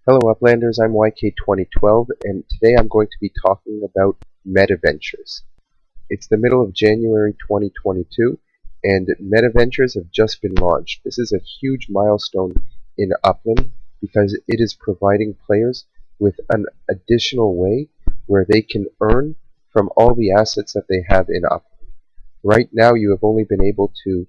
Hello Uplanders, I'm YK2012 and today I'm going to be talking about Metaventures. It's the middle of January 2022 and Metaventures have just been launched. This is a huge milestone in Upland because it is providing players with an additional way where they can earn from all the assets that they have in Upland. Right now you have only been able to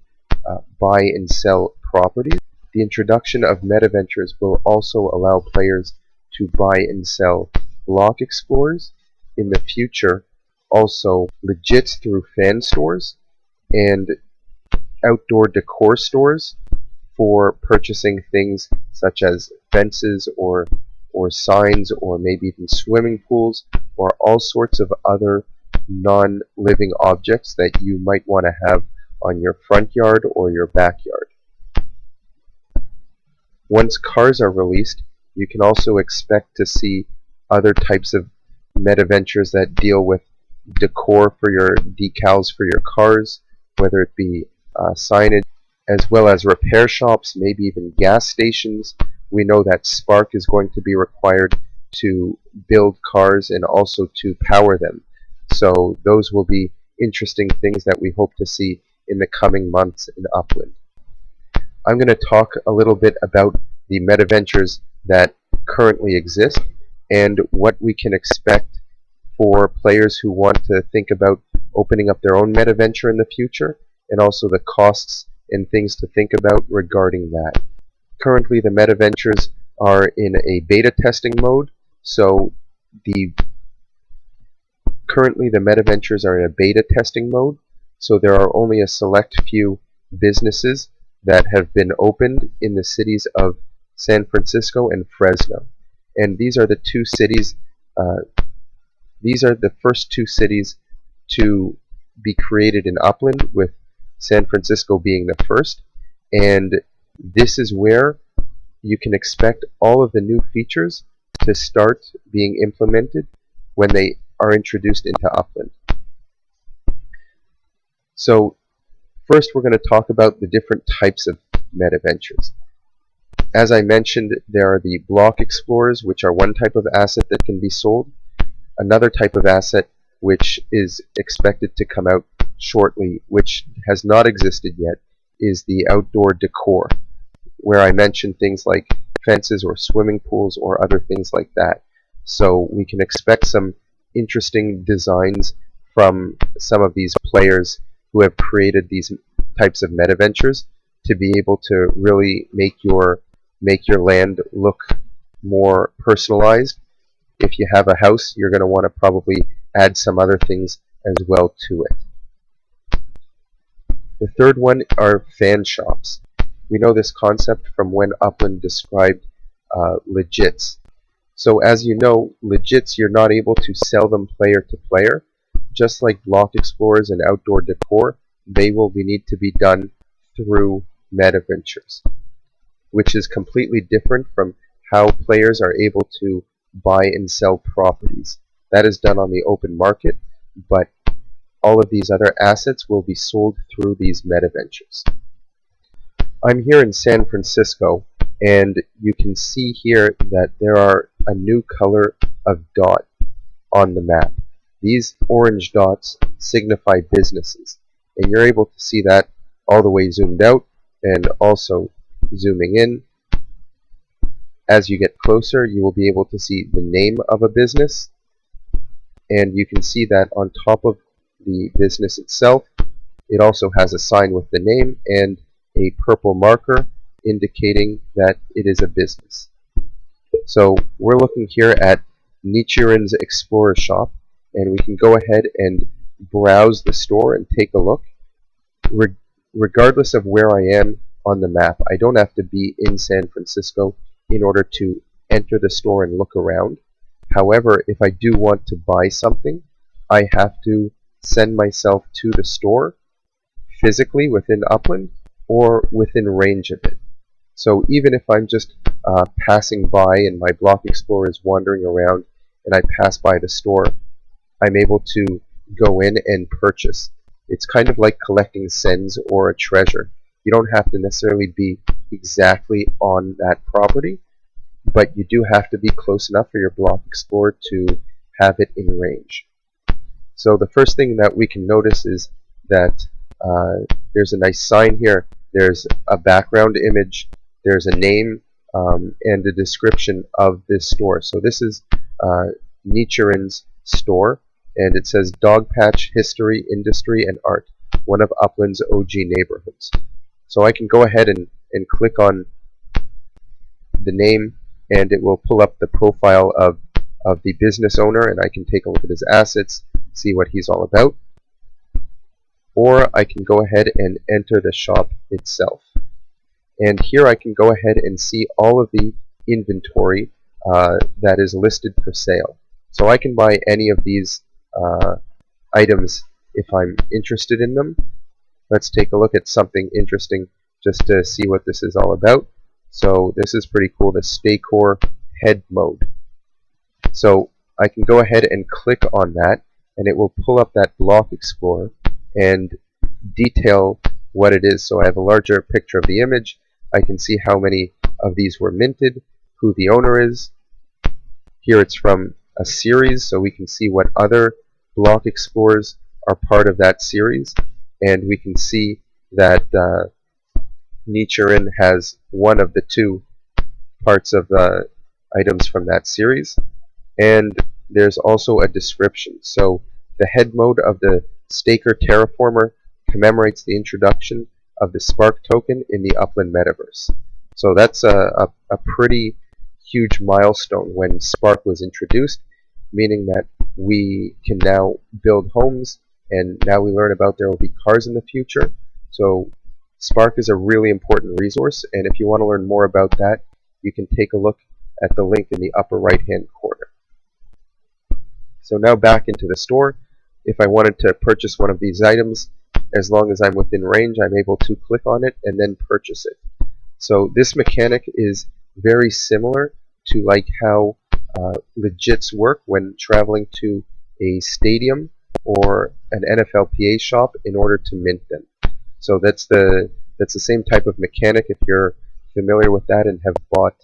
buy and sell properties. The introduction of Metaventures will also allow players to buy and sell block explorers. In the future, also legits through fan stores and outdoor decor stores for purchasing things such as fences or signs or maybe even swimming pools or all sorts of other non-living objects that you might want to have on your front yard or your backyard. Once cars are released, you can also expect to see other types of Metaventures that deal with decor for your decals for your cars, whether it be signage, as well as repair shops, maybe even gas stations. We know that spark is going to be required to build cars and also to power them. So those will be interesting things that we hope to see in the coming months in Upland. I'm going to talk a little bit about the Metaventures that currently exist and what we can expect for players who want to think about opening up their own Metaventure in the future, and also the costs and things to think about regarding that. Currently the Metaventures are in a beta testing mode, so currently the Metaventures are in a beta testing mode, so there are only a select few businesses that have been opened in the cities of San Francisco and Fresno. And these are the two cities, these are the first two cities to be created in Upland, with San Francisco being the first. And this is where you can expect all of the new features to start being implemented when they are introduced into Upland. So first we're going to talk about the different types of Metaventures. As I mentioned, there are the block explorers, which are one type of asset that can be sold. Another type of asset which is expected to come out shortly, which has not existed yet, is the outdoor decor, where I mentioned things like fences or swimming pools or other things like that. So we can expect some interesting designs from some of these players who have created these types of Metaventures to be able to really make your land look more personalized. If you have a house, you're going to want to probably add some other things as well to it. The third one are fan shops. We know this concept from when Upland described legits. So as you know, legits, you're not able to sell them player to player. Just like block explorers and outdoor decor, they will need to be done through Metaventures, which is completely different from how players are able to buy and sell properties. That is done on the open market, but all of these other assets will be sold through these Metaventures. I'm here in San Francisco, and you can see here that there are a new color of dot on the map. These orange dots signify businesses, and you're able to see that all the way zoomed out and also zooming in. As you get closer, you will be able to see the name of a business, and you can see that on top of the business itself, it also has a sign with the name and a purple marker indicating that it is a business. So we're looking here at Nichiren's Explorer Shop, and we can go ahead and browse the store and take a look. Regardless of where I am on the map, I don't have to be in San Francisco in order to enter the store and look around. However, if I do want to buy something, I have to send myself to the store physically within Upland or within range of it. So even if I'm just passing by and my block explorer is wandering around and I pass by the store, I'm able to go in and purchase. It's kind of like collecting cents or a treasure. You don't have to necessarily be exactly on that property, but you do have to be close enough for your block explorer to have it in range. So the first thing that we can notice is that there's a nice sign here. There's a background image, there's a name, and a description of this store. So this is Nichiren's store, and it says Dog Patch History, Industry, and Art, one of Upland's OG neighborhoods. So I can go ahead and click on the name, and it will pull up the profile of the business owner, and I can take a look at his assets, see what he's all about. Or I can go ahead and enter the shop itself. And here I can go ahead and see all of the inventory that is listed for sale. So I can buy any of these items if I'm interested in them. Let's take a look at something interesting just to see what this is all about. So this is pretty cool, the Staycore head mode. So I can go ahead and click on that, and it will pull up that block explorer and detail what it is. So I have a larger picture of the image. I can see how many of these were minted, who the owner is. Here it's from a series, so we can see what other block explorers are part of that series, and we can see that Nichiren has one of the two parts of the items from that series. And there's also a description. So the head mode of the Staker Terraformer commemorates the introduction of the Spark token in the Upland Metaverse. So that's a pretty huge milestone when Spark was introduced, meaning that we can now build homes, and now we learn about there will be cars in the future. So Spark is a really important resource, and if you want to learn more about that, you can take a look at the link in the upper right hand corner. So now back into the store. If I wanted to purchase one of these items, as long as I'm within range, I'm able to click on it and then purchase it. So this mechanic is very similar to like how legits work when traveling to a stadium or an NFLPA shop in order to mint them. So that's the same type of mechanic if you're familiar with that and have bought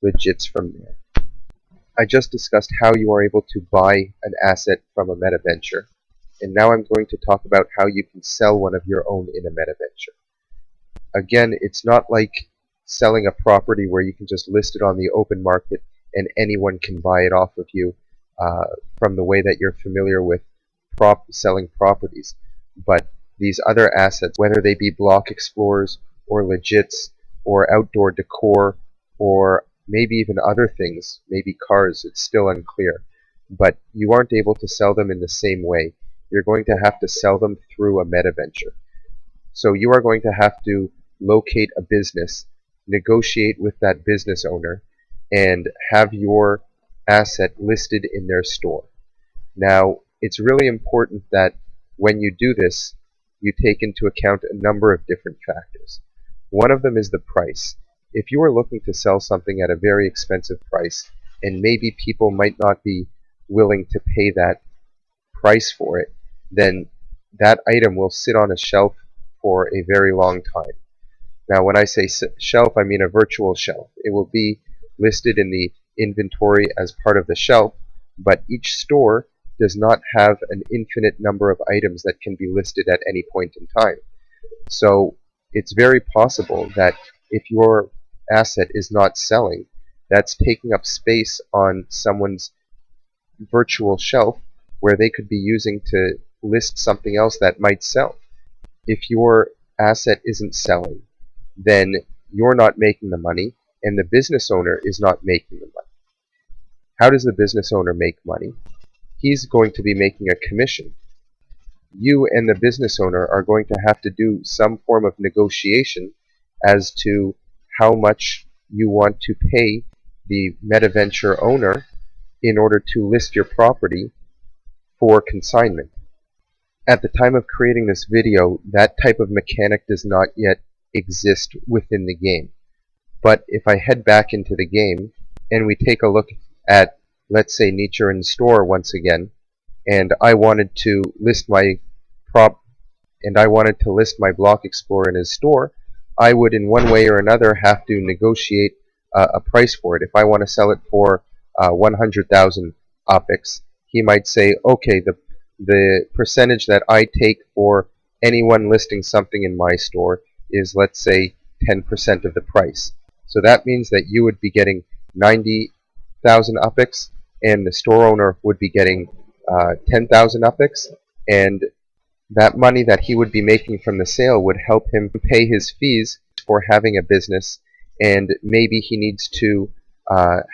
legits from there. I just discussed how you are able to buy an asset from a Metaventure, and now I'm going to talk about how you can sell one of your own in a Metaventure. Again, it's not like selling a property where you can just list it on the open market and anyone can buy it off of you from the way that you're familiar with selling properties. But these other assets, whether they be block explorers or legits or outdoor decor or maybe even other things, maybe cars, it's still unclear. But you aren't able to sell them in the same way. You're going to have to sell them through a Metaventure. So you are going to have to locate a business, negotiate with that business owner, and have your asset listed in their store. Now, it's really important that when you do this, you take into account a number of different factors. One of them is the price. If you are looking to sell something at a very expensive price, and maybe people might not be willing to pay that price for it, then that item will sit on a shelf for a very long time. Now, when I say shelf, I mean a virtual shelf. It will be listed in the inventory as part of the shelf, but each store does not have an infinite number of items that can be listed at any point in time. So it's very possible that if your asset is not selling, that's taking up space on someone's virtual shelf where they could be using to list something else that might sell. If your asset isn't selling, then you're not making the money and the business owner is not making the money. How does the business owner make money? He's going to be making a commission. You and the business owner are going to have to do some form of negotiation as to how much you want to pay the Metaventure owner in order to list your property for consignment. At the time of creating this video, that type of mechanic does not yet exist within the game. But if I head back into the game and we take a look at, let's say, Nichiren's store once again, and I wanted to list my block explorer in his store, I would in one way or another have to negotiate a price for it. If I want to sell it for 100,000 OPIX, he might say, okay, the percentage that I take for anyone listing something in my store is, let's say, 10% of the price. So that means that you would be getting 90,000 UPIX, and the store owner would be getting 10,000 UPIX, and that money that he would be making from the sale would help him pay his fees for having a business, and maybe he needs to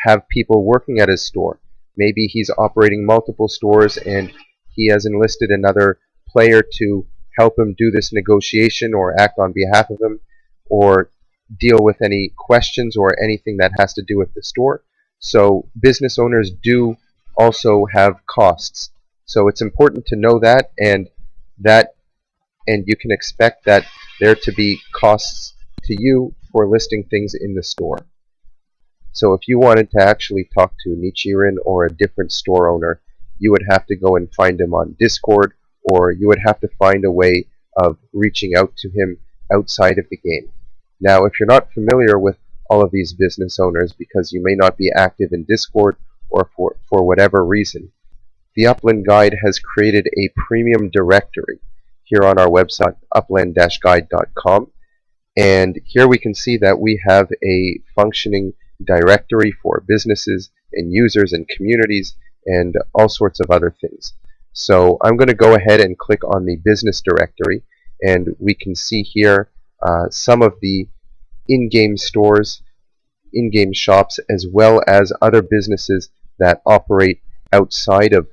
have people working at his store. Maybe he's operating multiple stores and he has enlisted another player to help him do this negotiation or act on behalf of him or deal with any questions or anything that has to do with the store. So business owners do also have costs. So it's important to know that, and you can expect that there to be costs to you for listing things in the store. So if you wanted to actually talk to Nichiren or a different store owner, you would have to go and find him on Discord, or you would have to find a way of reaching out to him outside of the game. Now, if you're not familiar with all of these business owners because you may not be active in Discord or for whatever reason, the Upland Guide has created a premium directory here on our website, upland-guide.com. And here we can see that we have a functioning directory for businesses and users and communities and all sorts of other things. So I'm going to go ahead and click on the business directory, and we can see here some of the in-game stores, in-game shops, as well as other businesses that operate outside of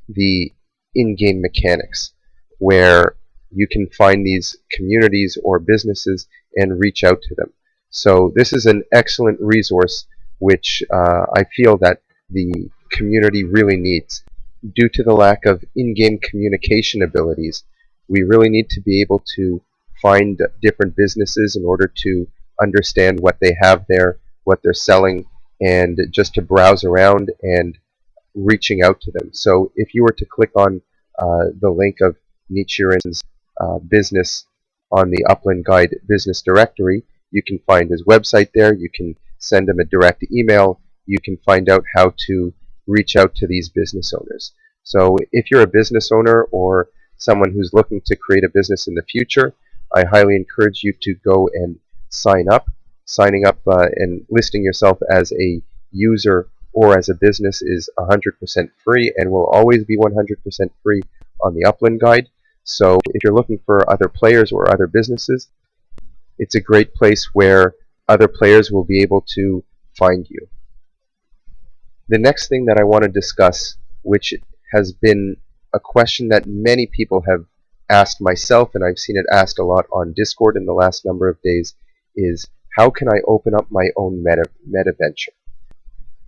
the in-game mechanics, where you can find these communities or businesses and reach out to them. So this is an excellent resource which I feel that the community really needs. Due to the lack of in-game communication abilities, we really need to be able to find different businesses in order to understand what they have there, what they're selling, and just to browse around and reaching out to them. So if you were to click on the link of Nichiren's business on the Upland Guide business directory, you can find his website there, you can send him a direct email, you can find out how to reach out to these business owners. So if you're a business owner or someone who's looking to create a business in the future, I highly encourage you to go and sign up. Signing up and listing yourself as a user or as a business is 100% free and will always be 100% free on the Upland Guide. So if you're looking for other players or other businesses, it's a great place where other players will be able to find you. The next thing that I want to discuss, which has been a question that many people have asked myself, and I've seen it asked a lot on Discord in the last number of days, is how can I open up my own Metaventure?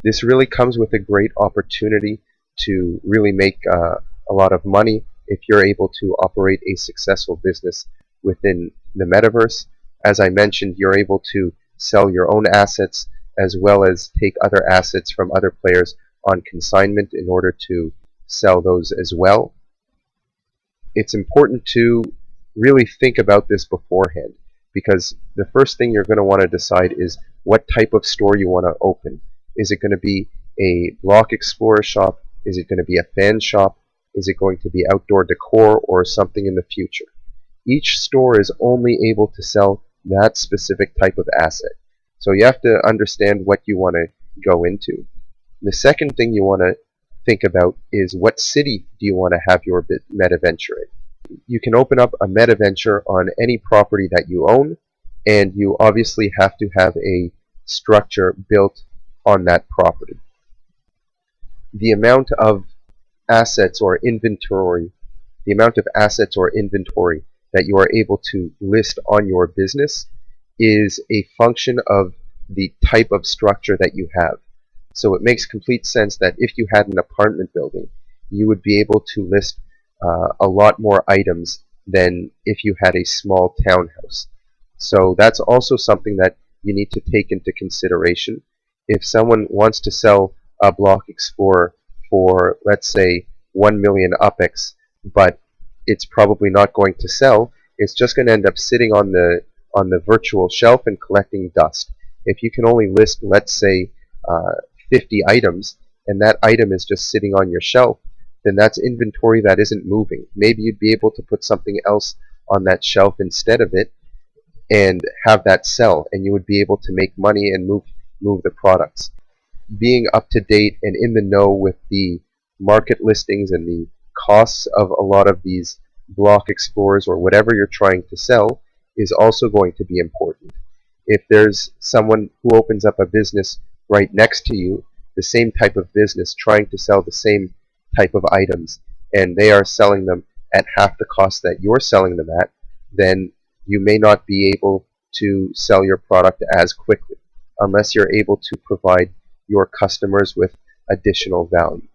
This really comes with a great opportunity to really make a lot of money if you're able to operate a successful business within the Metaverse. As I mentioned, you're able to sell your own assets as well as take other assets from other players on consignment in order to sell those as well. It's important to really think about this beforehand, because the first thing you're going to want to decide is what type of store you want to open. Is it going to be a block explorer shop? Is it going to be a fan shop? Is it going to be outdoor decor or something in the future? Each store is only able to sell that specific type of asset. So you have to understand what you want to go into. The second thing you want to think about is what city do you want to have your Metaventure in. You can open up a Metaventure on any property that you own, and you obviously have to have a structure built on that property. The amount of assets or inventory that you are able to list on your business is a function of the type of structure that you have. So it makes complete sense that if you had an apartment building, you would be able to list a lot more items than if you had a small townhouse. So that's also something that you need to take into consideration. If someone wants to sell a block explorer for, let's say, 1 million UPIX, but it's probably not going to sell, it's just going to end up sitting on the virtual shelf and collecting dust. If you can only list, let's say, 50 items, and that item is just sitting on your shelf, then that's inventory that isn't moving. Maybe you'd be able to put something else on that shelf instead of it and have that sell, and you would be able to make money and move the products. Being up to date and in the know with the market listings and the costs of a lot of these block explorers or whatever you're trying to sell is also going to be important. If there's someone who opens up a business right next to you, the same type of business trying to sell the same type of items, and they are selling them at half the cost that you're selling them at, then you may not be able to sell your product as quickly unless you're able to provide your customers with additional value.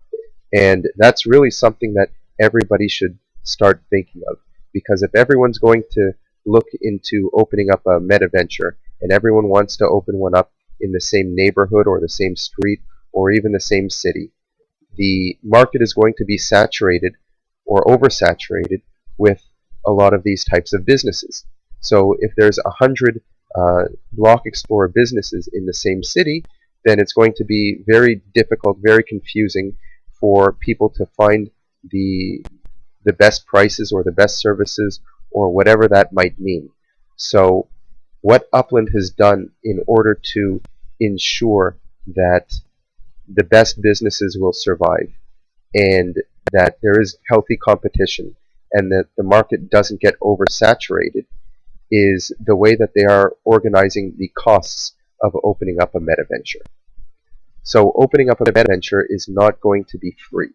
And that's really something that everybody should start thinking of, because if everyone's going to look into opening up a Metaventure and everyone wants to open one up in the same neighborhood or the same street or even the same city, the market is going to be saturated or oversaturated with a lot of these types of businesses. So if there's 100 Block Explorer businesses in the same city, then it's going to be very difficult, very confusing for people to find the best prices or the best services or whatever that might mean. So what Upland has done in order to ensure that the best businesses will survive and that there is healthy competition and that the market doesn't get oversaturated is the way that they are organizing the costs of opening up a Metaventure. So opening up a Metaventure is not going to be free.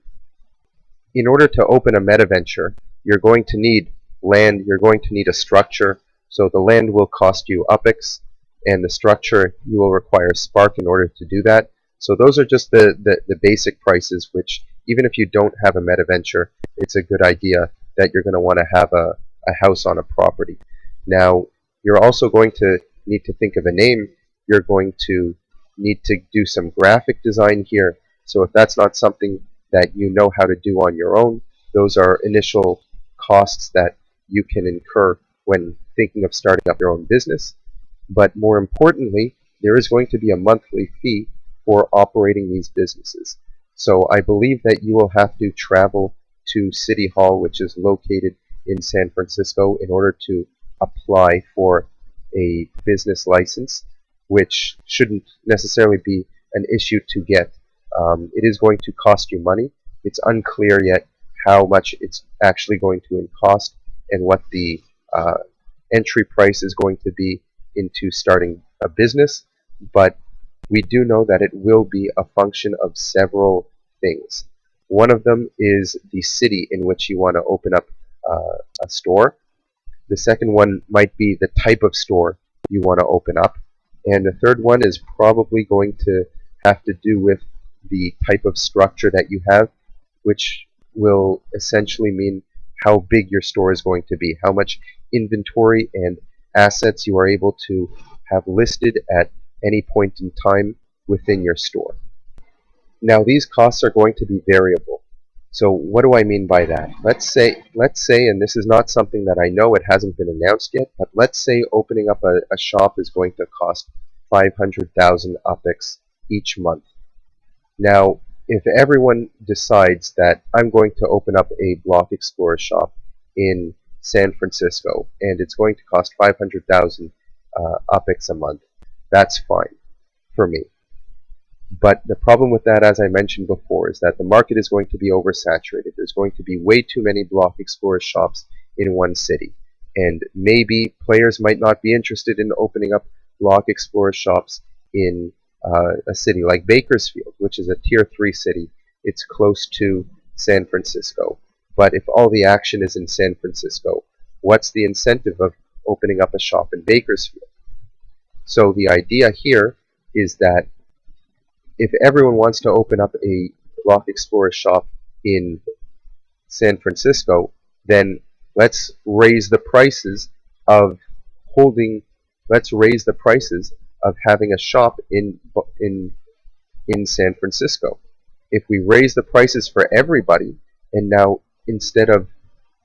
In order to open a Metaventure, you're going to need land, you're going to need a structure, so the land will cost you UPEX, and the structure you will require Spark in order to do that. So those are just the basic prices, which even if you don't have a Metaventure, it's a good idea that you're going to want to have a house on a property. Now, you're also going to need to think of a name. You're going to need to do some graphic design here. So if that's not something that you know how to do on your own, those are initial costs that you can incur when thinking of starting up your own business. But more importantly, there is going to be a monthly fee for operating these businesses. So I believe that you will have to travel to City Hall, which is located in San Francisco, in order to apply for a business license, which shouldn't necessarily be an issue to get. It is going to cost you money. It's unclear yet how much it's actually going to cost and what the entry price is going to be into starting a business, but we do know that it will be a function of several things. One of them is the city in which you want to open up a store. The second one might be the type of store you want to open up. And the third one is probably going to have to do with the type of structure that you have, which will essentially mean how big your store is going to be, how much inventory and assets you are able to have listed at any point in time within your store. Now, these costs are going to be variable. So what do I mean by that? Let's say, and this is not something that I know, it hasn't been announced yet, but let's say opening up a shop is going to cost 500,000 UPEX each month. Now, if everyone decides that I'm going to open up a Block Explorer shop in San Francisco and it's going to cost 500,000 UPEX a month, that's fine for me. But the problem with that, as I mentioned before, is that the market is going to be oversaturated. There's going to be way too many Block Explorer shops in one city. And maybe players might not be interested in opening up Block Explorer shops in a city like Bakersfield, which is a Tier 3 city. It's close to San Francisco. But if all the action is in San Francisco, what's the incentive of opening up a shop in Bakersfield? So the idea here is that if everyone wants to open up a Block Explorer shop in San Francisco, then let's raise the prices of having a shop in San Francisco. If we raise the prices for everybody, and now instead of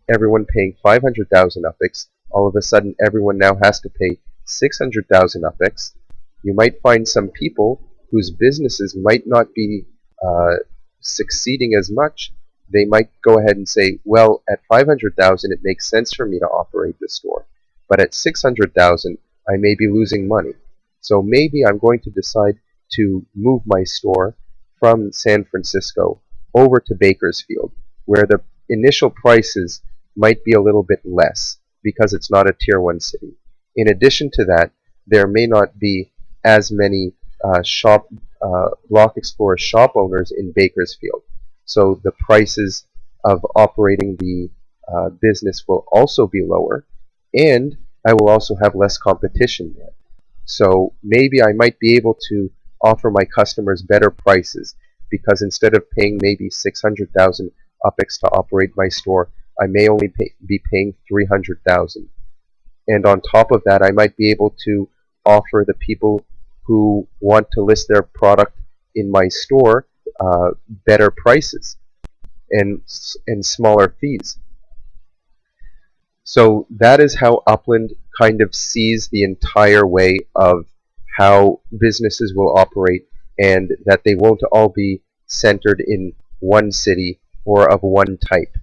everyone paying 500,000 UPEX, all of a sudden everyone now has to pay 600,000 UPEX, You might find some people whose businesses might not be uh, succeeding as much. They might go ahead and say, well, at 500,000 it makes sense for me to operate the store, but at 600,000 I may be losing money. So maybe I'm going to decide to move my store from San Francisco over to Bakersfield, where the initial prices might be a little bit less because it's not a tier 1 city. In addition to that, there may not be as many Block Explorer shop owners in Bakersfield. So the prices of operating the business will also be lower, and I will also have less competition there. So maybe I might be able to offer my customers better prices because instead of paying maybe 600,000 UPEX to operate my store, I may only be paying 300,000. And on top of that, I might be able to offer the people who want to list their product in my store better prices and smaller fees. So that is how Upland kind of sees the entire way of how businesses will operate, and that they won't all be centered in one city or of one type.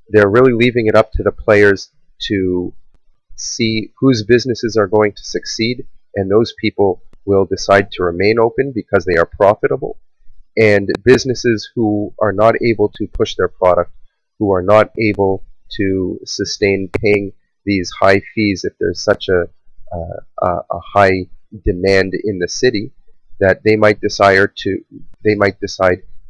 They're really leaving it up to the players to see whose businesses are going to succeed, and those people will decide to remain open because they are profitable. And businesses who are not able to push their product, who are not able to sustain paying these high fees if there's such a high demand in the city, that they might decide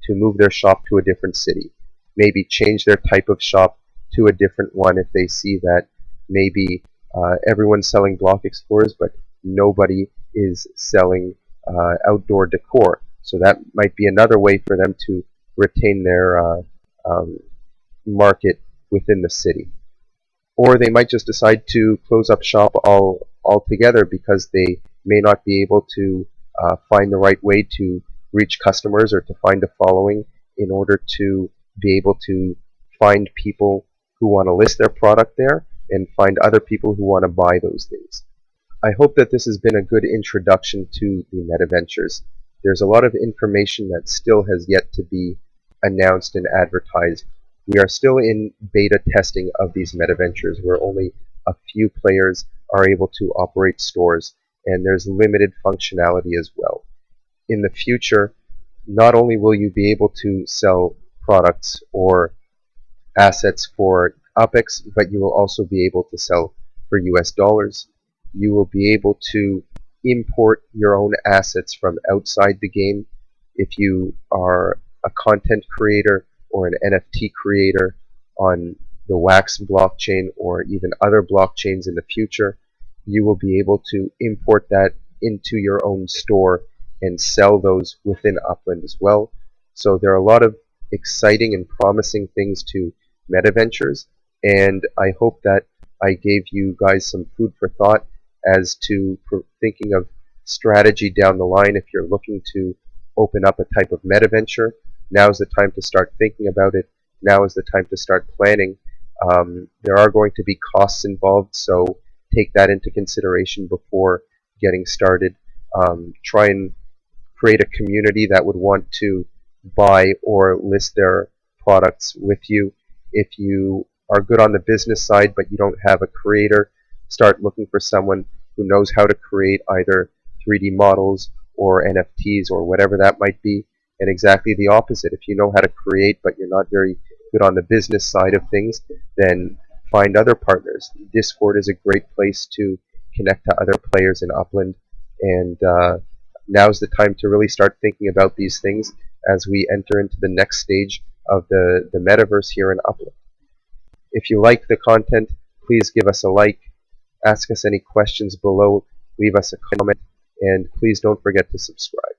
to move their shop to a different city, maybe change their type of shop to a different one if they see that maybe everyone's selling Block Explorers but nobody is selling outdoor decor. So that might be another way for them to retain their market within the city. Or they might just decide to close up shop altogether because they may not be able to find the right way to reach customers or to find a following in order to be able to find people who want to list their product there and find other people who want to buy those things. I hope that this has been a good introduction to the Metaventures. There's a lot of information that still has yet to be announced and advertised. We are still in beta testing of these Metaventures, where only a few players are able to operate stores, and there's limited functionality as well. In the future, not only will you be able to sell products or assets for UPEX, but you will also be able to sell for US dollars. You will be able to import your own assets from outside the game. If you are a content creator or an NFT creator on the Wax blockchain or even other blockchains in the future, you will be able to import that into your own store and sell those within Upland as well. So there are a lot of exciting and promising things to Metaventures, and I hope that I gave you guys some food for thought as to thinking of strategy down the line. If you're looking to open up a type of Metaventure, now is the time to start thinking about it. Now is the time to start planning. There are going to be costs involved, so take that into consideration before getting started. Try and create a community that would want to buy or list their products with you. If you are good on the business side but you don't have a creator, start looking for someone who knows how to create either 3D models or NFTs or whatever that might be. And exactly the opposite. If you know how to create but you're not very good on the business side of things, then find other partners. Discord is a great place to connect to other players in Upland, and now's the time to really start thinking about these things as we enter into the next stage of the Metaverse here in Upland. If you like the content, please give us a like, ask us any questions below, leave us a comment, and please don't forget to subscribe.